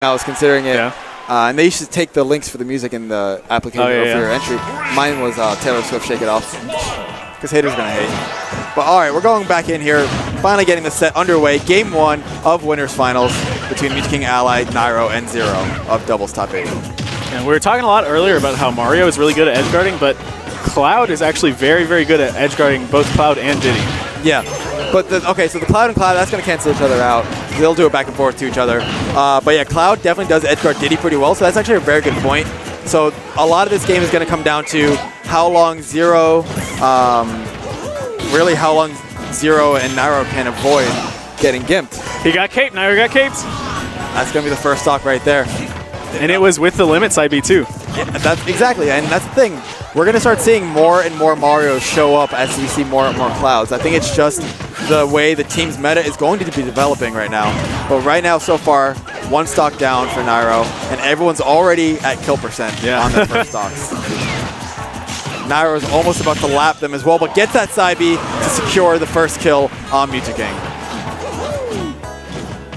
I was considering it. Yeah. And they should take the links for the music in the application for your entry. Mine was Taylor Swift, Shake It Off. Because haters are going to hate. But all right, we're going back in here. Finally getting the set underway. Game 1 of Winners Finals between Mew2King, Ally, Nairo, and Zero of doubles top 8. And we were talking a lot earlier about how Mario is really good at edge guarding, but Cloud is actually very, very good at edge guarding both Cloud and Diddy. Yeah. But, okay, so the Cloud and Cloud, that's going to cancel each other out. They'll do it back and forth to each other. But yeah, Cloud definitely does edge guard Diddy pretty well, so that's actually a very good point. So a lot of this game is going to come down to how long Zero, really how long Zero and Nairo can avoid getting gimped. He got caped, Nairo got caped. That's going to be the first stock right there. And it was with the limit side B too. Yeah, that's exactly, and that's the thing. We're going to start seeing more and more Marios show up as we see more and more Clouds. I think it's just the way the team's meta is going to be developing right now. But right now, so far, one stock down for Nairo, and everyone's already at kill percent on their first stocks. Nairo is almost about to lap them as well, but gets that side B to secure the first kill on Mew2King.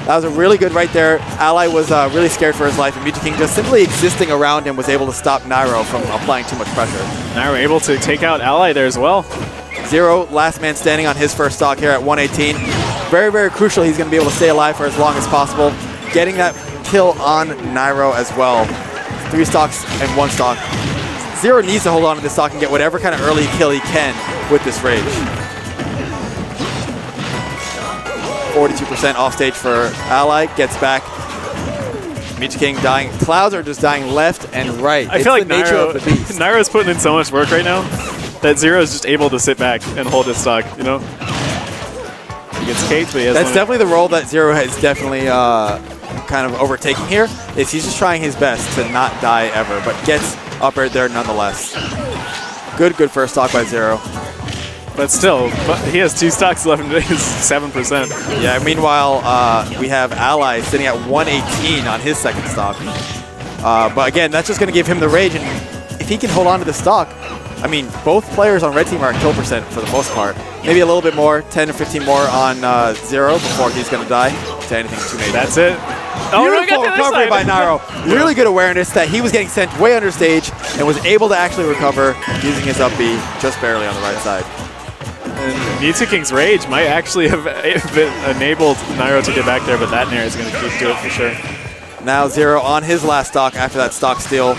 That was a really good right there. Ally was really scared for his life, and Mew2King just simply existing around him was able to stop Nairo from applying too much pressure. Nairo able to take out Ally there as well. Zero, last man standing on his first stock here at 118. Very, very crucial. He's going to be able to stay alive for as long as possible. Getting that kill on Nairo as well. 3 stocks and 1 stock. Zero needs to hold on to this stock and get whatever kind of early kill he can with this rage. 42% off stage for Ally. Gets back. Mew2King dying. Clouds are just dying left and right. I feel like Nairo's putting in so much work right now that Zero is just able to sit back and hold his stock, you know? He gets caped, but he has That's definitely the role that Zero is definitely kind of overtaking here, is he's just trying his best to not die ever, but gets up right there nonetheless. Good first stock by Zero. But still, he has 2 stocks left and he's 7%. Yeah, meanwhile, we have Ally sitting at 118 on his second stock. But again, that's just going to give him the rage, and if he can hold on to the stock, I mean, both players on red team are at kill percent for the most part. Maybe a little bit more, 10 or 15 more on Zero before he's going to die to anything too major. That's it. Beautiful recovery by Nairo. Really good awareness that he was getting sent way under stage and was able to actually recover using his up B just barely on the right side. And Mew2King's rage might actually have enabled Nairo to get back there, but that Nair is going to do it for sure. Now Zero on his last stock after that stock steal.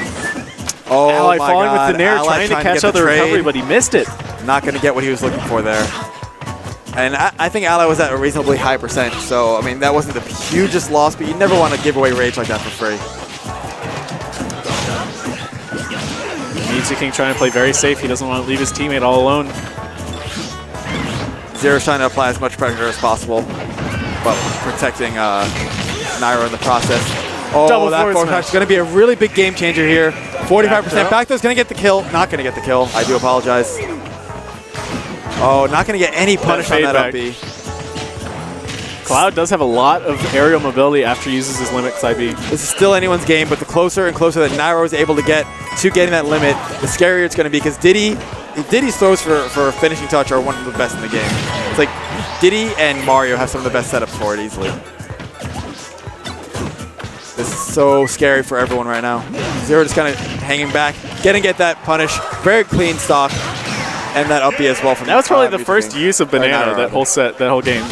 Oh, Ally my falling God. with the Nair, trying to catch out the recovery, but he missed it. Not going to get what he was looking for there. And I think Ally was at a reasonably high percent, so I mean that wasn't the hugest loss, but you never want to give away rage like that for free. Mew2King trying to play very safe. He doesn't want to leave his teammate all alone. Zero's trying to apply as much pressure as possible, but protecting Nairo in the process. Oh, that forward smash is going to be a really big game changer here. 45% back throw's going to get the kill. Not going to get the kill. I do apologize. Oh, not going to get any punish on that up B. Cloud does have a lot of aerial mobility after he uses his limit side B. This is still anyone's game, but the closer and closer that Nairo is able to get to getting that limit, the scarier it's going to be, because Diddy's throws for finishing touch are one of the best in the game. It's like Diddy and Mario have some of the best setups for it easily. This is so scary for everyone right now. Zero just kind of hanging back, get that punish. Very clean stock, and that up B as well from that was probably the first use of Banana that whole set, that whole game.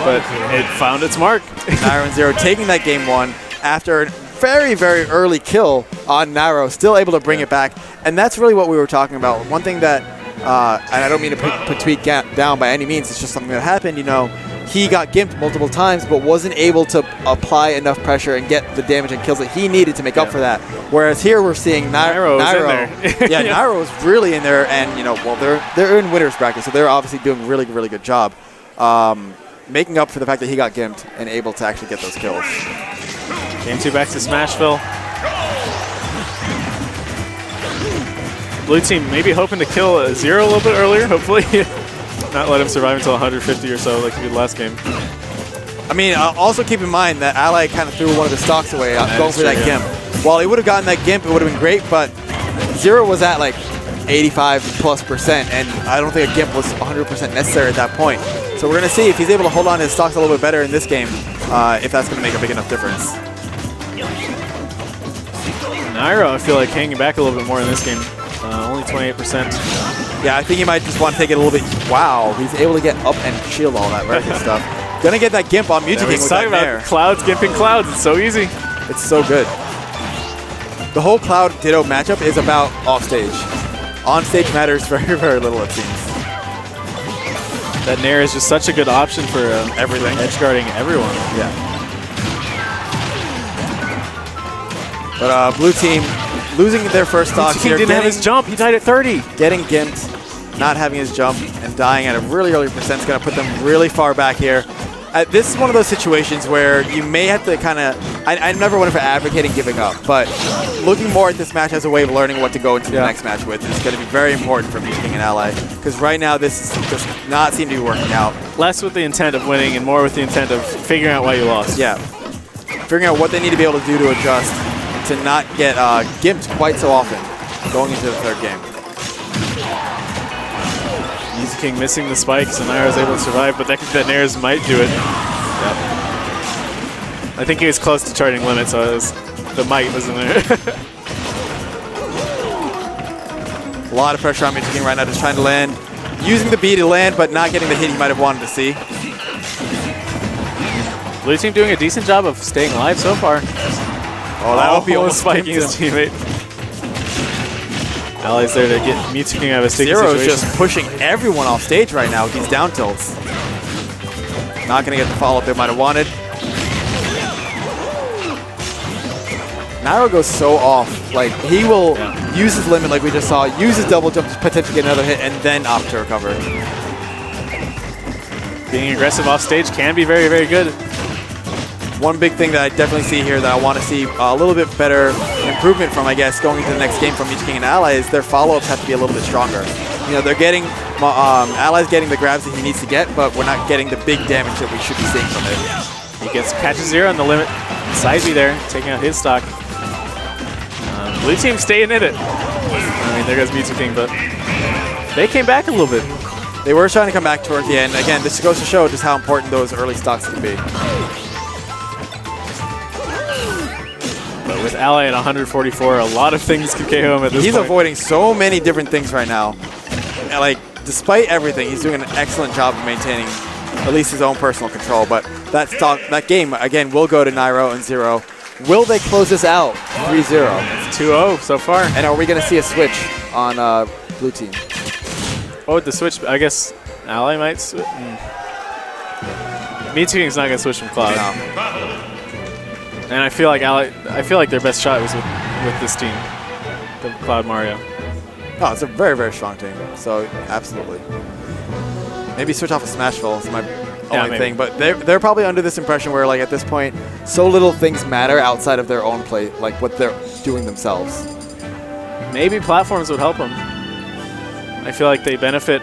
But it found its mark. Nairo and Zero taking that game 1 after a very, very early kill on Nairo, still able to bring it back. And that's really what we were talking about. One thing that, and I don't mean to put Tweet down by any means, it's just something that happened, you know, he got gimped multiple times, but wasn't able to apply enough pressure and get the damage and kills that he needed to make up for that. Whereas here we're seeing Nairo Nairo was really in there, and you know, well, they're in winners bracket, so they're obviously doing a really, really good job. Making up for the fact that he got gimped and able to actually get those kills. Game 2 back to Smashville. Blue team maybe hoping to kill Zero a little bit earlier, hopefully. Not let him survive until 150 or so like he did last game. I mean, also keep in mind that Ally kind of threw one of his stocks away going for that gimp. While he would have gotten that gimp, it would have been great, but Zero was at like 85+%, and I don't think a gimp was 100% necessary at that point. So we're going to see if he's able to hold on to his stocks a little bit better in this game, if that's going to make a big enough difference. Nairo, I feel like, hanging back a little bit more in this game. Only 28%. Yeah, I think he might just want to take it a little bit. Wow, he's able to get up and shield all that very good stuff. Gonna get that gimp on Mew2King with that Nair. Clouds gimping clouds. It's so easy. It's so good. The whole Cloud Ditto matchup is about offstage. On stage matters very, very little, it seems. That Nair is just such a good option for everything. Edge guarding everyone. Yeah. But blue team losing their first stock here. Didn't have his jump. He died at 30. Getting gimped, not having his jump, and dying at a really early percent is going to put them really far back here. This is one of those situations where you may have to kind of, I never went for advocating giving up, but looking more at this match as a way of learning what to go into the next match with is going to be very important for Mew2King and Ally, because right now this does not seem to be working out. Less with the intent of winning and more with the intent of figuring out why you lost. Yeah. Figuring out what they need to be able to do to adjust to not get gimped quite so often going into the third game. Mew2King missing the spikes, and Nairo's able to survive, but that Nairs might do it. Yep. I think he was close to charging limit, so the might was in there. A lot of pressure on Mew2King right now, just trying to land. Using the B to land, but not getting the hit he might have wanted to see. Blue team doing a decent job of staying alive so far. Oh, that would be almost spiking his teammate. Ally's there to get Mew2King out of a sticky situation. Zero's just pushing everyone off stage right now with these down tilts. Not going to get the follow-up they might have wanted. Nairo goes so off. Like, he will use his limit like we just saw, use his double jump to potentially get another hit, and then opt to recover. Being aggressive off stage can be very, very good. One big thing that I definitely see here that I want to see a little bit better improvement from, I guess, going into the next game from Mew2King and Ally is their follow-ups have to be a little bit stronger. You know, they're getting, Ally's getting the grabs that he needs to get, but we're not getting the big damage that we should be seeing from it. He catches Zero on the limit. Side B there, taking out his stock. Blue team staying in it. I mean, there goes Mew2King, but they came back a little bit. They were trying to come back toward the end. Again, this goes to show just how important those early stocks can be. With Ally at 144, a lot of things can KO him at this point. He's avoiding so many different things right now. And like, despite everything, he's doing an excellent job of maintaining at least his own personal control. But that game, again, will go to Nairo and Zero. Will they close this out 3-0? It's 2-0 so far. And are we going to see a switch on blue team? Oh, the switch, I guess Ally might switch. Mew2King's not going to switch from Cloud. No. And I feel like their best shot was with this team, the Cloud Mario. Oh, it's a very, very strong team. So absolutely. Maybe switch off of Smashville is my only thing, but they're probably under this impression where, like, at this point, so little things matter outside of their own play, like what they're doing themselves. Maybe platforms would help them. I feel like they benefit.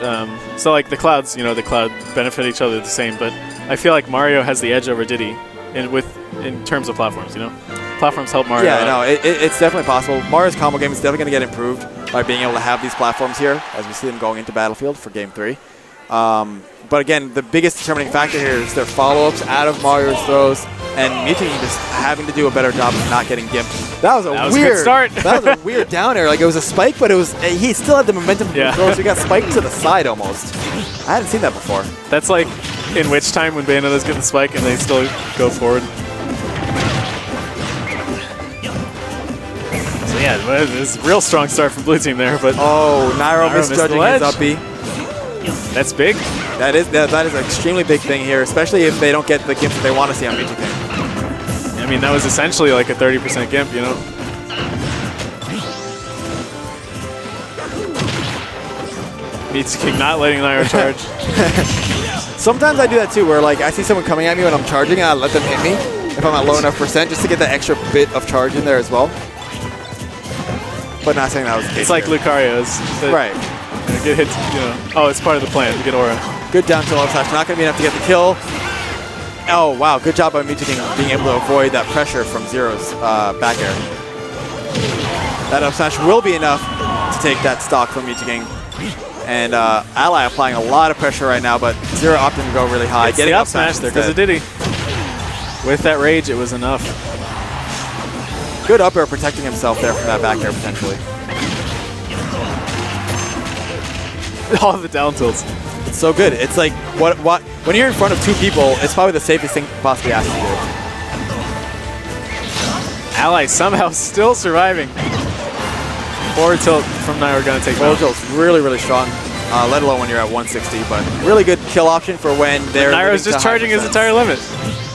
So like the Clouds, you know, the Cloud benefit each other the same, but I feel like Mario has the edge over Diddy in terms of platforms, you know? Platforms help Mario out. Yeah, no, it's definitely possible. Mario's combo game is definitely going to get improved by being able to have these platforms here, as we see them going into Battlefield for Game 3. But again, the biggest determining factor here is their follow-ups out of Mario's throws, and Mew2King just having to do a better job of not getting gimped. That was a weird good start. That was a weird down air. Like, it was a spike, but he still had the momentum from the throw, so he got spiked to the side almost. I hadn't seen that before. That's like in which time when Bayonetta's get the spike and they still go forward. So yeah, it's a real strong start from blue team there, but Nairo misjudging his up B. That's big. That is an extremely big thing here, especially if they don't get the gimp that they want to see on Mew2King. I mean, that was essentially like a 30% gimp, you know? Mew2King not letting Nairo charge. Sometimes I do that too, where like I see someone coming at me when I'm charging and I let them hit me if I'm at low enough percent, just to get that extra bit of charge in there as well. But not saying that was the case. It's like Lucario's. Right. Get hits, you know. Oh, it's part of the plan to get aura. Good down tilt up smash. Not going to be enough to get the kill. Oh, wow. Good job by Mew2King being able to avoid that pressure from Zero's back air. That up smash will be enough to take that stock from Mew2King. And Ally applying a lot of pressure right now, but Zero opting to go really high. Getting up smash there because of Diddy. With that rage, it was enough. Good up air protecting himself there from that back air potentially. All the down tilts. It's so good. It's like when you're in front of two people, it's probably the safest thing possibly asked to do. Ally somehow still surviving. Forward tilt from Nairo going to take Forward tilt's really, really strong, let alone when you're at 160, but really good kill option for when they're Nairo's just charging his entire limit.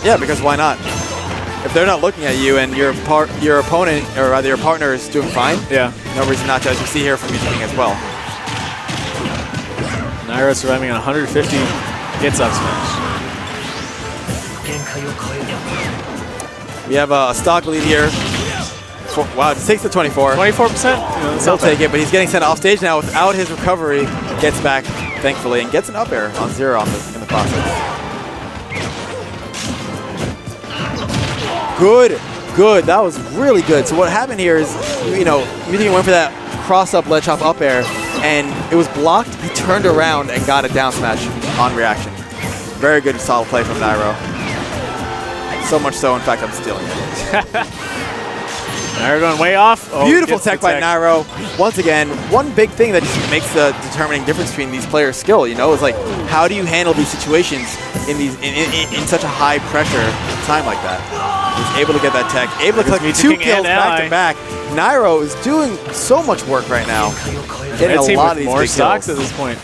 Yeah, because why not? If they're not looking at you and your opponent, or rather your partner, is doing fine, yeah, no reason not to, as you see here from Mew2King as well. Nairo surviving on 150, gets up smash. We have a stock lead here. Wow, it takes the 24. 24%? He'll take it, but he's getting sent off stage now without his recovery. Gets back, thankfully, and gets an up air on 0 in the process. Good, good. That was really good. So what happened here is, you know, Mew2King went for that cross-up ledge hop up air, and it was blocked. He turned around and got a down smash on reaction. Very good, solid play from Nairo. So much so, in fact, I'm stealing it. Nairo going way off. Oh, beautiful tech by Nairo. Once again, one big thing that just makes the determining difference between these players' skill, you know, is like, how do you handle these situations in such a high pressure time like that? He's able to get that tech, able to collect 2 kills back to back. Nairo is doing so much work right now, getting a lot of these more big stocks kills. at this point.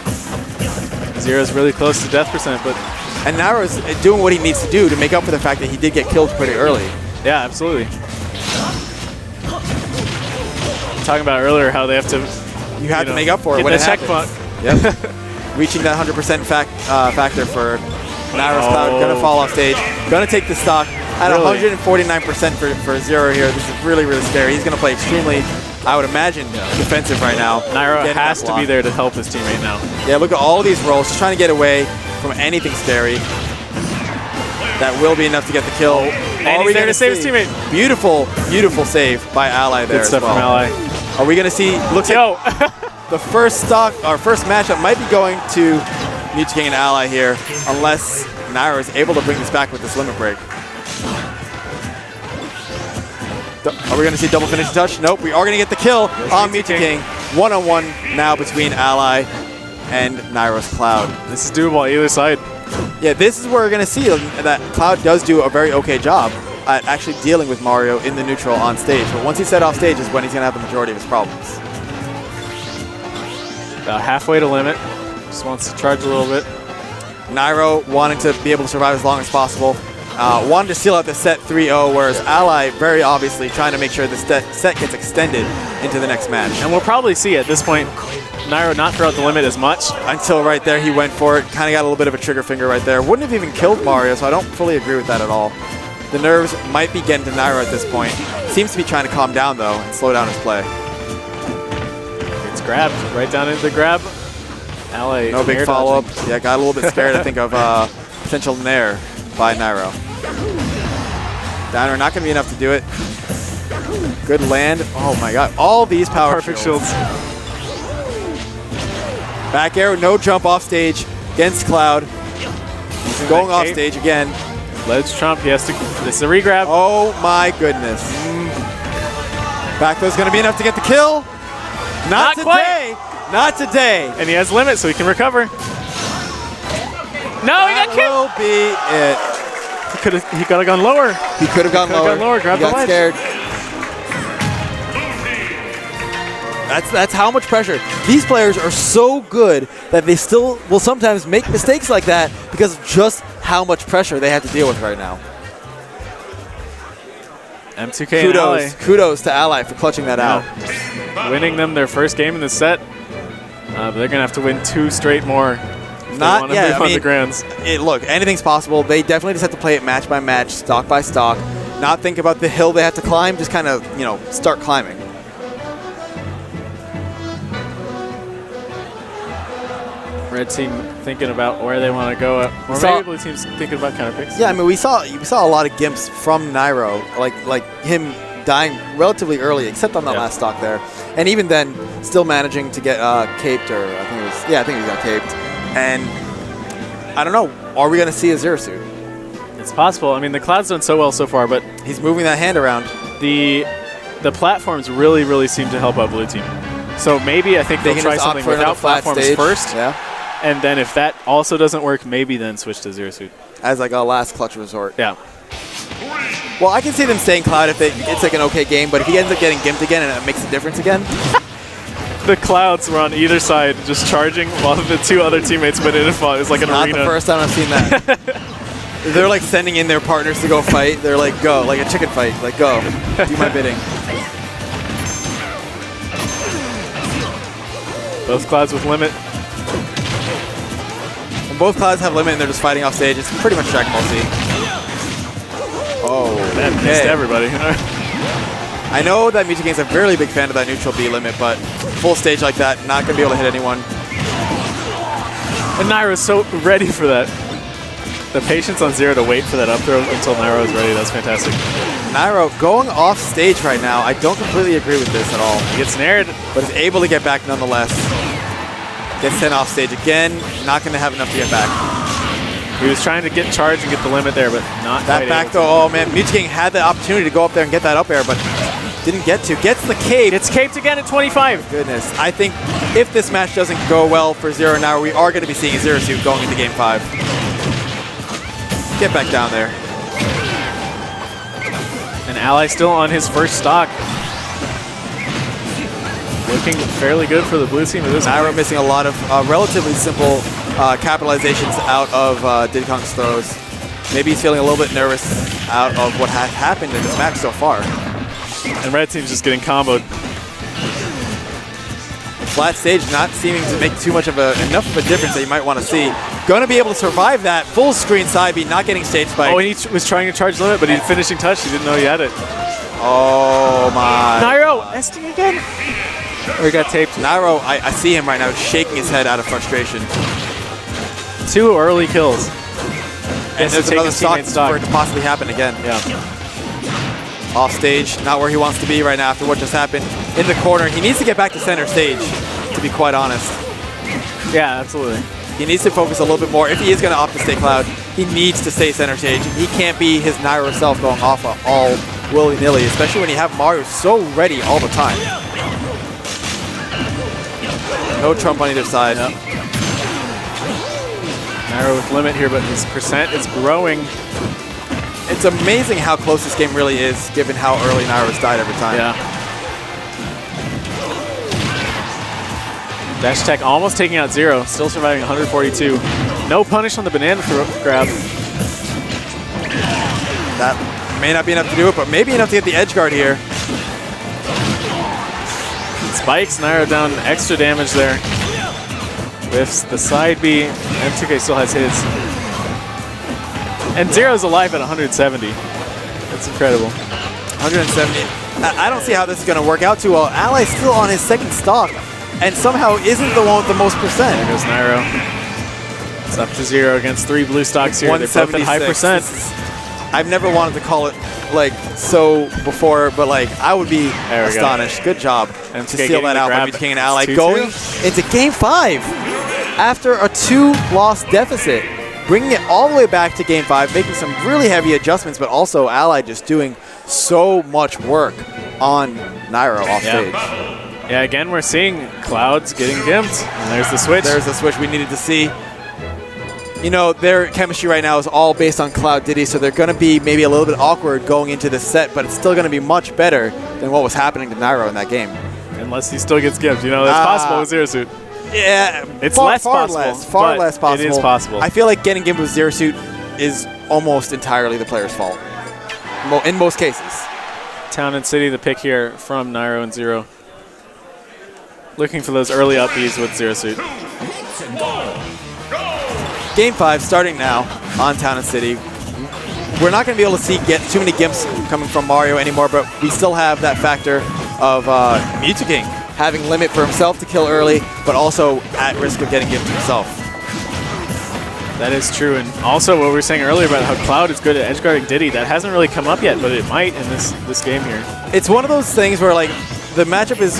Zero's really close to death percent, but and Nairo's doing what he needs to do to make up for the fact that he did get killed pretty early. Yeah, absolutely. Talking about earlier how they have to you have to make up for it when it happens. Yep. Reaching that 100% factor for Nairo's Cloud. Gonna fall off stage. Gonna take the stock at 149% for Zero here. This is really, really scary. He's gonna play extremely, I would imagine, defensive right now. Nairo has to be there to help his teammate now. Yeah, look at all of these rolls. Just trying to get away from anything scary. That will be enough to get the kill. And he's there to save his teammate. Beautiful, beautiful save by Ally there. Good stuff from Ally. Are we gonna see? Looks like the first stock, our first matchup might be going to Mew2King and Ally here, unless Nairo is able to bring this back with this limit break. Are we gonna see double finishing touch? Nope. We are gonna get the kill on Mew2King. One-on-one now between Ally and Nairo's Cloud. This is doable on either side. Yeah, this is where we're going to see that Cloud does do a very okay job at actually dealing with Mario in the neutral on stage. But once he's set off stage is when he's going to have the majority of his problems. About halfway to limit. Just wants to charge a little bit. Nairo wanting to be able to survive as long as possible. Wanted to seal out the set 3-0, whereas Ally very obviously trying to make sure the set gets extended into the next match. And we'll probably see at this point Nairo not throw out the limit as much. Until right there he went for it. Kind of got a little bit of a trigger finger right there. Wouldn't have even killed Mario, so I don't fully agree with that at all. The nerves might be getting to Nairo at this point. Seems to be trying to calm down though and slow down his play. It's grabbed right down into the grab. Ally no big follow-up. Yeah, got a little bit scared I think of potential nair by Nairo. Downer not going to be enough to do it. Good land. Oh my god. All these power perfect shields. Back air, no jump off stage against Cloud. He's going off stage again. Ledge trump, he has to, this is a regrab. Oh my goodness. Back throw's going to be enough to get the kill. Not today. Quite. Not today. And he has limit, so he can recover. No, he got killed. That will be it. He could have gone lower. He could have gone lower. Grab the ledge. Scared. That's how much pressure. These players are so good that they still will sometimes make mistakes like that because of just how much pressure they have to deal with right now. M2K kudos to Ally for clutching that out. Winning them their first game in the set. But they're going to have to win 2 straight more. Not yet. I mean, the grands. Look, anything's possible. They definitely just have to play it match by match, stock by stock. Not think about the hill they have to climb. Just kind of, you know, start climbing. Red team thinking about where they want to go, or maybe blue team's thinking about counter picks. Yeah, I mean, we saw a lot of gimps from Nairo, like him dying relatively early, except on that last stock there, and even then, still managing to get caped, or I think he got caped. And I don't know, are we going to see a Zero Suit? It's possible. I mean, the Cloud's done so well so far, but he's moving that hand around. The the platforms really, really seem to help out blue team. So maybe I think they'll try something without platforms first. Yeah. And then if that also doesn't work, maybe then switch to Zero Suit. As like a last clutch resort. Yeah. Well, I can see them staying Cloud if it's like an okay game, but if he ends up getting gimped again and it makes a difference again. The Clouds were on either side just charging while the two other teammates went in and fought. It was like an arena. Not the first time I've seen that. They're like sending in their partners to go fight. They're like, go, like a chicken fight. Like, go, do my bidding. Both Clouds with limit. When both Clouds have limit and they're just fighting off stage, it's pretty much Dragon Ball Z. Oh, that missed everybody. I know that Mew2King is a very big fan of that neutral B limit, but full stage like that, not going to be able to hit anyone. And Nairo's so ready for that. The patience on Zero to wait for that up throw until Nairo is ready, that's fantastic. Nairo going off stage right now. I don't completely agree with this at all. He gets snared, but is able to get back nonetheless. Gets sent off stage again, not going to have enough to get back. He was trying to get charged and get the limit there, but not that back throw. Oh man, Mew2King had the opportunity to go up there and get that up air, but didn't get to. Gets the cape. It's caped again at 25. Goodness. I think if this match doesn't go well for Zero and Nairo, we are going to be seeing a Zero Suit going into Game 5. Get back down there. And Ally still on his first stock. Looking fairly good for the blue team at this point. Nairo missing a lot of relatively simple capitalizations out of Diddy Kong's throws. Maybe he's feeling a little bit nervous out of what has happened in this match so far. And red team's just getting comboed. Flat stage not seeming to make too much of enough of a difference that you might want to see. Going to be able to survive that full screen side B, not getting stage spike. Oh, he was trying to charge limit, but he finishing touch. He didn't know he had it. Oh my. Nairo, Esting again? Or he got taped. Nairo, I see him right now shaking his head out of frustration. 2 early kills. And there's another stock for it to possibly happen again. Yeah. Off stage, not where he wants to be right now after what just happened. In the corner, he needs to get back to center stage, to be quite honest. Yeah, absolutely. He needs to focus a little bit more. If he is going to opt to stay Cloud, he needs to stay center stage. He can't be his Nairo self going off of all willy-nilly, especially when you have Mario so ready all the time. No trump on either side. Yep. Nairo with limit here, but his percent is growing. It's amazing how close this game really is, given how early Nairo's died every time. Yeah. Dash Tech almost taking out Zero, still surviving 142. No punish on the banana grab. That may not be enough to do it, but maybe enough to get the edge guard here. Spikes Nairo down extra damage there. Whiffs the side B. MVG still has his. And Zero's alive at 170. That's incredible. 170. I don't see how this is going to work out too well. Ally's still on his second stock and somehow isn't the one with the most percent. There goes Nairo. It's up to Zero against 3 blue stocks here. They're both at high percent. I've never wanted to call it like so before, but like I would be astonished. Good job and to steal that out by Mew2King and Ally. 2-2. Going into Game 5 after a 2-loss deficit. Bringing it all the way back to Game 5, making some really heavy adjustments, but also Ally just doing so much work on Nairo off stage. Yeah, again, we're seeing Clouds getting gimped. And there's the switch. There's the switch we needed to see. You know, their chemistry right now is all based on Cloud Diddy, so they're going to be maybe a little bit awkward going into this set, but it's still going to be much better than what was happening to Nairo in that game. Unless he still gets gimped. You know, that's possible with Zero Suit. Yeah, it's far less possible. Far less possible. It is possible. I feel like getting gimped with Zero Suit is almost entirely the player's fault. In most cases. Town and City, the pick here from Nairo and Zero. Looking for those early up Bs with Zero Suit. Game 5 starting now on Town and City. We're not going to be able to see too many gimps coming from Mario anymore, but we still have that factor of Mew2King having limit for himself to kill early, but also at risk of getting gimped himself. That is true, and also what we were saying earlier about how Cloud is good at edgeguarding Diddy, that hasn't really come up yet, but it might in this game here. It's one of those things where like the matchup is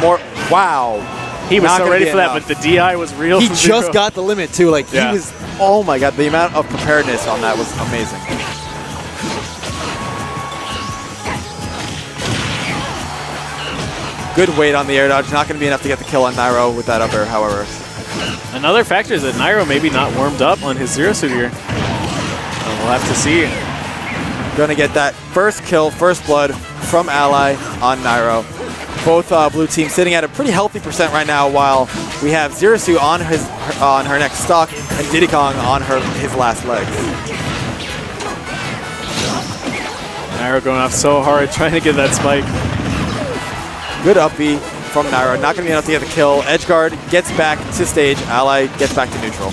more, wow. He was so ready for that, but the DI was real. He just got the limit too, like he was, oh my god, the amount of preparedness on that was amazing. Good weight on the air dodge. Not going to be enough to get the kill on Nairo with that up air, however. Another factor is that Nairo maybe not warmed up on his Zero Suit here. We'll have to see. Going to get that first kill, first blood from Ally on Nairo. Both blue teams sitting at a pretty healthy percent right now, while we have Zero Suit on her next stock and Diddy Kong on his last leg. Nairo going off so hard, trying to get that spike. Good up B from Nairo. Not going to be enough to get the kill. Edgeguard gets back to stage. Ally gets back to neutral.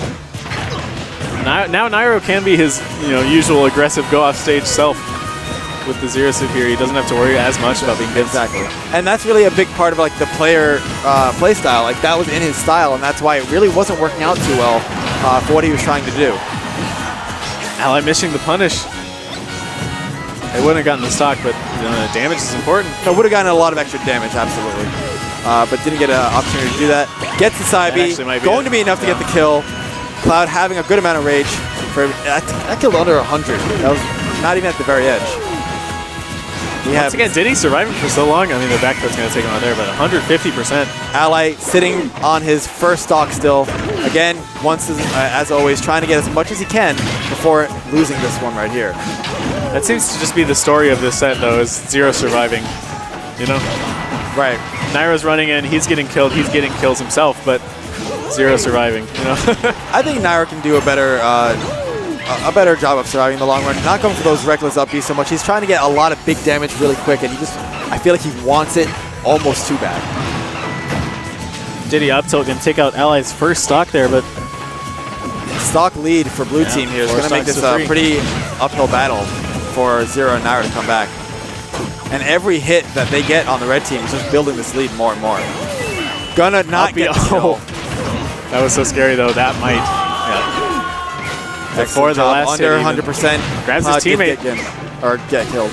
Now Nairo can be his usual aggressive go off stage self with the Zero Suit here. He doesn't have to worry as much about being hit. Exactly. And that's really a big part of like the player play style. Like that was in his style, and that's why it really wasn't working out too well for what he was trying to do. Ally missing the punish. They wouldn't have gotten the stock, but the damage is important. No, would have gotten a lot of extra damage, absolutely. But didn't get an opportunity to do that. Gets the side B. Going to be enough to get the kill. Cloud having a good amount of rage. That killed under 100. That was not even at the very edge. Once again, Diddy surviving for so long. I mean, the back throw's going to take him out there, but 150%. Ally sitting on his first stock still. Again, as always, trying to get as much as he can before losing this one right here. That seems to just be the story of this set, though, is Zero surviving. Right. Nairo's running in, he's getting killed, he's getting kills himself, but Zero surviving, I think Nairo can do a better job of surviving in the long run. Not going for those reckless up Bs so much. He's trying to get a lot of big damage really quick, and I feel like he wants it almost too bad. Diddy up tilt can take out Ally's first stock there, but stock lead for blue team here is going to make this a pretty uphill battle for Zero and Nairo to come back. And every hit that they get on the red team is just building this lead more and more. Gonna not get the kill. That was so scary, though. That might. Yeah. Before the last under hit, 100%. Grabs his teammate. Get killed.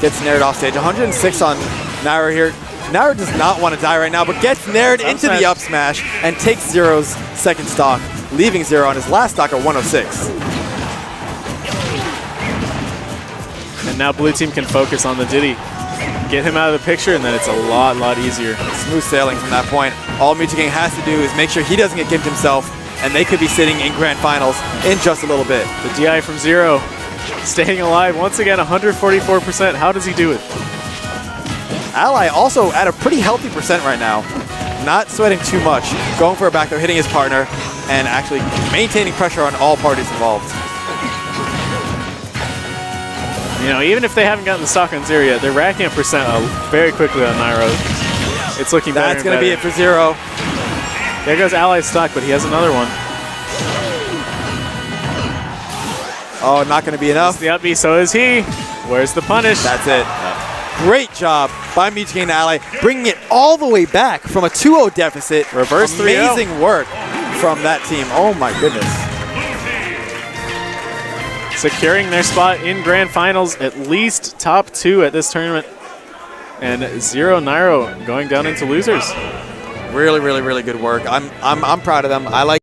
Gets nared off stage. 106 on Nairo here. Nairo does not want to die right now, but gets nared into the up smash and takes Zero's second stock, leaving Zero on his last stock at 106. And now blue team can focus on the Diddy. Get him out of the picture, and then it's a lot easier. Smooth sailing from that point. All Mew2King has to do is make sure he doesn't get gimped himself, and they could be sitting in grand finals in just a little bit. The DI from Zero, staying alive once again, 144%. How does he do it? Ally also at a pretty healthy percent right now. Not sweating too much. Going for a back throw, hitting his partner, and actually maintaining pressure on all parties involved. Even if they haven't gotten the stock on Zero yet, they're racking up percent very quickly on Nairo. It's looking better. That's going to be it for Zero. There goes Ally's stock, but he has another one. Oh, not going to be enough. It's the up B, so is he. Where's the punish? That's it. Great job by Mew2King and Ally, bringing it all the way back from a 2-0 deficit. Reverse 3-0. Amazing work from that team. Oh my goodness. Securing their spot in grand finals, at least top 2 at this tournament. And Zero Nairo going down into losers. Really good work. I'm proud of them. I like